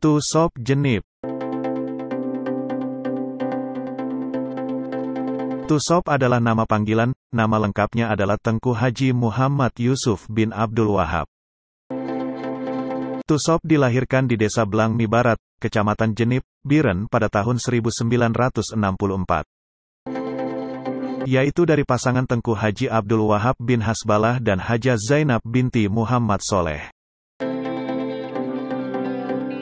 Tusop Jenip. Tusop adalah nama panggilan, nama lengkapnya adalah Tengku Haji Muhammad Yusuf bin Abdul Wahab. Tusop dilahirkan di Desa Blangmi Barat, Kecamatan Jenip, Biren pada tahun 1964. Yaitu dari pasangan Tengku Haji Abdul Wahab bin Hasbalah dan Hajah Zainab binti Muhammad Soleh.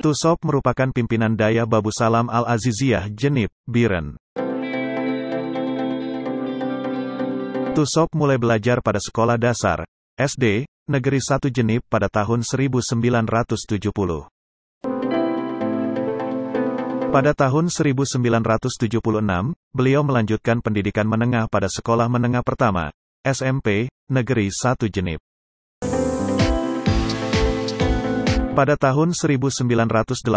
Tusop merupakan pimpinan Daya Babu Salam Al-Aziziyah Jenip, Biren. Tusop mulai belajar pada sekolah dasar, SD, Negeri 1 Jenip pada tahun 1970. Pada tahun 1976, beliau melanjutkan pendidikan menengah pada Sekolah Menengah Pertama, SMP, Negeri 1 Jenip. Pada tahun 1980,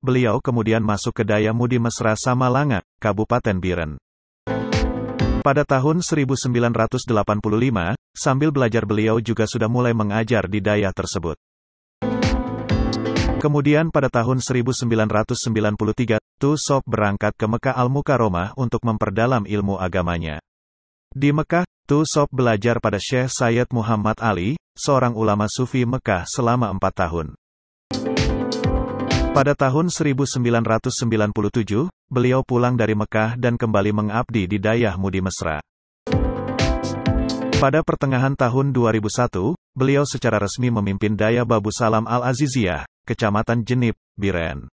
beliau kemudian masuk ke Daya Mudi Mesra Samalanga, Kabupaten Biren. Pada tahun 1985, sambil belajar beliau juga sudah mulai mengajar di daya tersebut. Kemudian pada tahun 1993, Tusop berangkat ke Mekah Al-Mukarromah untuk memperdalam ilmu agamanya. Di Mekah, Tusop belajar pada Syekh Sayyid Muhammad Ali, seorang ulama sufi Mekah selama 4 tahun. Pada tahun 1997, beliau pulang dari Mekah dan kembali mengabdi di Dayah Mudi Mesra. Pada pertengahan tahun 2001, beliau secara resmi memimpin Daya Babu Salam Al-Aziziyah, Kecamatan Jenip, Biren.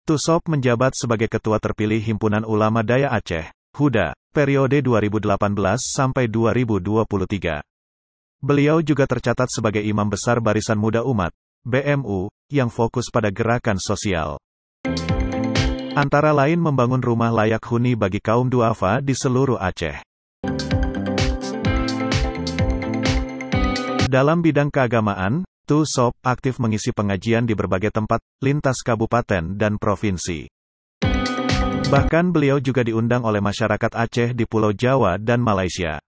Tusop menjabat sebagai Ketua Terpilih Himpunan Ulama Daya Aceh, HUDA, periode 2018 sampai 2023. Beliau juga tercatat sebagai Imam Besar Barisan Muda Umat, BMU, yang fokus pada gerakan sosial. Antara lain membangun rumah layak huni bagi kaum duafa di seluruh Aceh. Dalam bidang keagamaan, Tusop aktif mengisi pengajian di berbagai tempat, lintas kabupaten dan provinsi. Bahkan beliau juga diundang oleh masyarakat Aceh di Pulau Jawa dan Malaysia.